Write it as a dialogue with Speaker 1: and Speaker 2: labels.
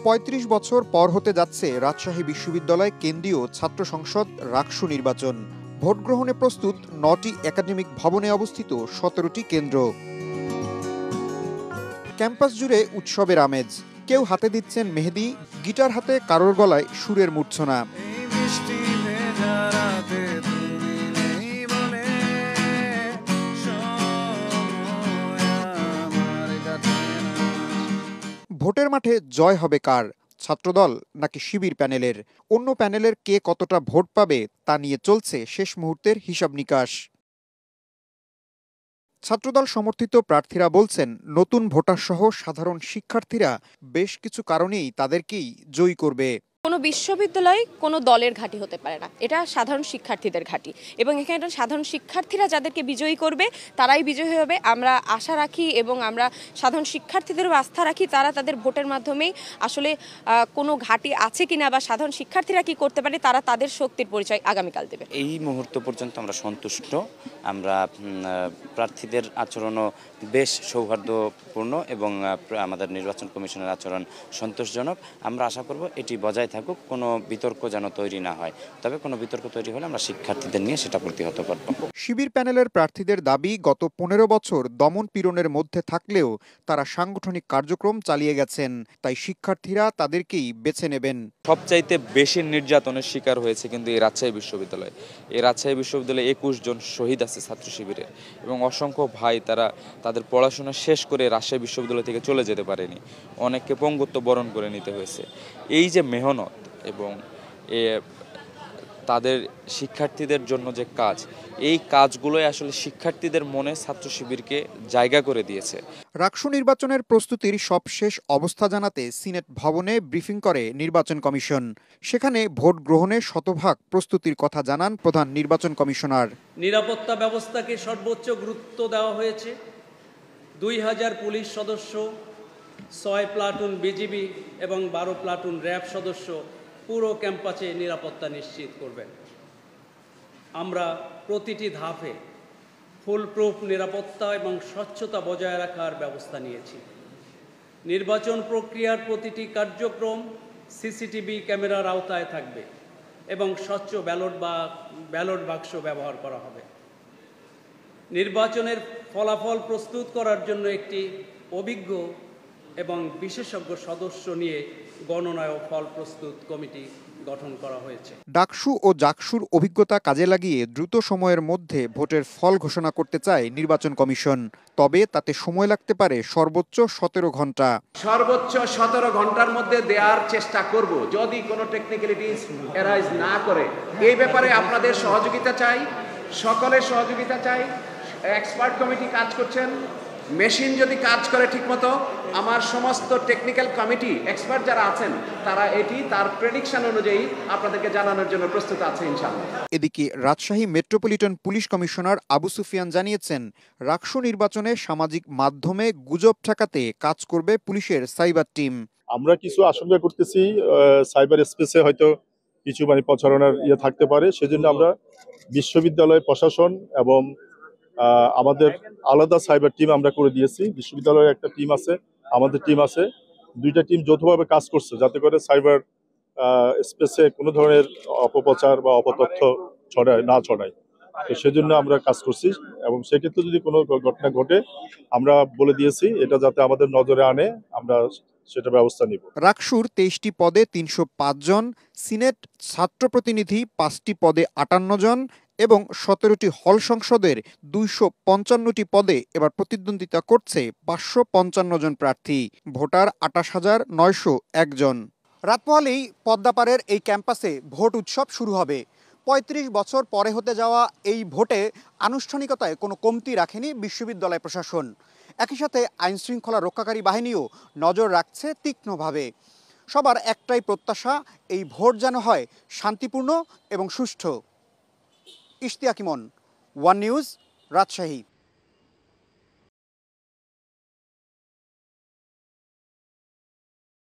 Speaker 1: ৩৫ বছর পর হতে যাচ্ছে রাজশাহী বিশ্ববিদ্যালয় কেন্দ্রীয় ছাত্র সংসদ রাকসু নির্বাচন। ভোট গ্রহণে প্রস্তুত ৯টি একাডেমিক ভবনে অবস্থিত ১৭টি কেন্দ্র। ক্যাম্পাস জুড়ে উৎসবের আমেজ। কেউ হাতে দিচ্ছেন মেহেদি, গিটার হাতে কারোর গলায় সুরের মূর্ছনা। ভোটের মাঠে জয় হবে কার, ছাত্রদল নাকি শিবির প্যানেলের? অন্য প্যানেলের কে কতটা ভোট পাবে তা নিয়ে চলছে শেষ মুহূর্তের হিসাব নিকাশ। ছাত্রদল সমর্থিত প্রার্থীরা বলছেন, নতুন ভোটার সহ সাধারণ শিক্ষার্থীরা বেশ কিছু কারণেই তাদেরকেই জয়ী করবে।
Speaker 2: কোনো বিশ্ববিদ্যালয় কোনো দলের ঘাঁটি হতে পারে না, এটা সাধারণ শিক্ষার্থীদের ঘাঁটি, এবং এখানে সাধারণ শিক্ষার্থীরা যাদেরকে বিজয়ী করবে তারাই বিজয়ী হবে আমরা আশা রাখি, এবং আমরা সাধারণ শিক্ষার্থীদেরও আস্থা রাখি তারা তাদের ভোটের মাধ্যমেই আসলে কোনো ঘাঁটি আছে কিনা বা সাধারণ শিক্ষার্থীরা কি করতে পারে তারা তাদের শক্তির পরিচয় আগামীকাল দেবে।
Speaker 3: এই মুহূর্ত পর্যন্ত আমরা সন্তুষ্ট। আমরা প্রার্থীদের আচরণও বেশ সৌহার্দ্যপূর্ণ এবং আমাদের নির্বাচন কমিশনের আচরণ সন্তোষজনক। আমরা আশা করব এটি বজায় থাকুক, কোনো বিতর্ক যেন তৈরি না হয়। তবে কোনো বিতর্ক তৈরি হলে আমরা শিক্ষার্থীদের নিয়ে সেটা প্রতিহত করব।
Speaker 1: শিবির প্যানেলের প্রার্থীদের দাবি, গত ১৫ বছর দমন পীড়নের মধ্যে থাকলেও তারা সাংগঠনিক কার্যক্রম চালিয়ে গেছেন, তাই শিক্ষার্থীরা তাদেরকেই বেছে নেবেন।
Speaker 4: সবচাইতে বেশি নির্যাতনের শিকার হয়েছে কিন্তু এই রাজশাহী বিশ্ববিদ্যালয়। এই রাজশাহী বিশ্ববিদ্যালয়ে ২১ জন শহীদ আছে ছাত্র শিবিরের, এবং অসংখ্য ভাই তারা তাদের পড়াশোনা শেষ করে রাজশাহী বিশ্ববিদ্যালয় থেকে চলে যেতে পারেনি, অনেককে পঙ্গুত্ব বরণ করে নিতে হয়েছে। এই যে মেহনত এবং তাদের শিক্ষার্থীদের জন্য যে কাজ, এই কাজগুলোই আসলে শিক্ষার্থীদের মনে ছাত্র শিবিরকে জায়গা করে দিয়েছে।
Speaker 1: রাকসু নির্বাচনের প্রস্তুতির সবশেষ অবস্থা জানাতে সিনেট ভবনে ব্রিফিং করে নির্বাচন কমিশন। সেখানে ভোট গ্রহণে শতভাগ প্রস্তুতির কথা জানান প্রধান নির্বাচন কমিশনার।
Speaker 5: নিরাপত্তা ব্যবস্থাকে সর্বোচ্চ গুরুত্ব দেওয়া হয়েছে। ২০০০ পুলিশ সদস্য, ৬ প্লাটুন বিজিবি এবং ১২ প্লাটুন র্যাব সদস্য পুরো ক্যাম্পাসে নিরাপত্তা নিশ্চিত করবেন। আমরা প্রতিটি ধাপে ফুলপ্রুফ নিরাপত্তা এবং স্বচ্ছতা বজায় রাখার ব্যবস্থা নিয়েছি। নির্বাচন প্রক্রিয়ার প্রতিটি কার্যক্রম সিসিটিভি ক্যামেরার আওতায় থাকবে এবং স্বচ্ছ ব্যালট বাক্স ব্যবহার করা হবে। নির্বাচনের ফলাফল প্রস্তুত করার জন্য একটি অভিজ্ঞ এবং বিশেষজ্ঞ সদস্য নিয়ে গণনা ও ফল প্রস্তুত কমিটি গঠন করা হয়েছে।
Speaker 1: ডাকসু ও জাকসুর অভিজ্ঞতা কাজে লাগিয়ে দ্রুত সময়ের মধ্যে ভোটের ফল ঘোষণা করতে চায় নির্বাচন কমিশন। তবে তাতে সময় লাগতে পারে সর্বোচ্চ ১৭ ঘন্টা।
Speaker 6: সর্বোচ্চ ১৭ ঘন্টার মধ্যে দেওয়ার চেষ্টা করব, যদি কোনো টেকনিক্যালিটিস অ্যারাইজ না করে। এই ব্যাপারে আপনাদের সহযোগিতা চাই, সকলের সহযোগিতা চাই। এক্সপার্ট কমিটি কাজ করছেন, মেশিন যদি কাজ করে ঠিকমতো, আমার সমস্ত টেকনিক্যাল কমিটি এক্সপার্ট যারা আছেন তারা এটি তার প্রেডিকশন অনুযায়ী আপনাদেরকে জানানোর জন্য প্রস্তুত আছে ইনশাআল্লাহ।
Speaker 1: এদিকে Rajshahi metropolitan police commissioner Abu Sufian জানিয়েছেন, রাকসু নির্বাচনে সামাজিক মাধ্যমে গুজব ঠেকাতে কাজ করবে পুলিশের সাইবার টিম।
Speaker 7: আমরা কিছু আশঙ্কা করতেছি সাইবার স্পেসে হয়তো কিছু প্রচারণার থাকতে পারে, সেজন্য আমরা বিশ্ববিদ্যালয় প্রশাসন এবং আমাদের আলাদা সাইবার টিম আমরা করে দিয়েছি। বিশ্ববিদ্যালয়ের একটা টিম আছে, আমাদের টিম আছে, দুইটা টিম যৌথভাবে কাজ করছে যাতে করে সাইবার স্পেসে কোনো ধরনের অপপ্রচার বা অপতথ্য না ছড়ায়। তো সেজন্য আমরা কাজ করছি, এবং সেক্ষেত্রে যদি কোনো ঘটনা ঘটে আমরা বলে দিয়েছি এটা যাতে আমাদের নজরে আনে, আমরা সেটা ব্যবস্থা নিব।
Speaker 1: রাকসুর ২৩টি পদে ৩০৫ জন, সিনেট ছাত্র প্রতিনিধি ৫টি পদে ৫৮ জন এবং ১৭টি হল সংসদের ২৫৫টি পদে এবার প্রতিদ্বন্দ্বিতা করছে ৫৫৫ জন প্রার্থী। ভোটার ২৮,৯০১ জন। রাত পোহালেই পদ্মাপাড়ের এই ক্যাম্পাসে ভোট উৎসব শুরু হবে। ৩৫ বছর পরে হতে যাওয়া এই ভোটে আনুষ্ঠানিকতায় কোনো কমতি রাখেনি বিশ্ববিদ্যালয় প্রশাসন। একই সাথে আইনশৃঙ্খলা রক্ষাকারী বাহিনীও নজর রাখছে তীক্ষ্ণভাবে। সবার একটাই প্রত্যাশা, এই ভোট যেন হয় শান্তিপূর্ণ এবং সুষ্ঠু। ইশতিয়াক ইমন, ওয়ান নিউজ, রাজশাহী।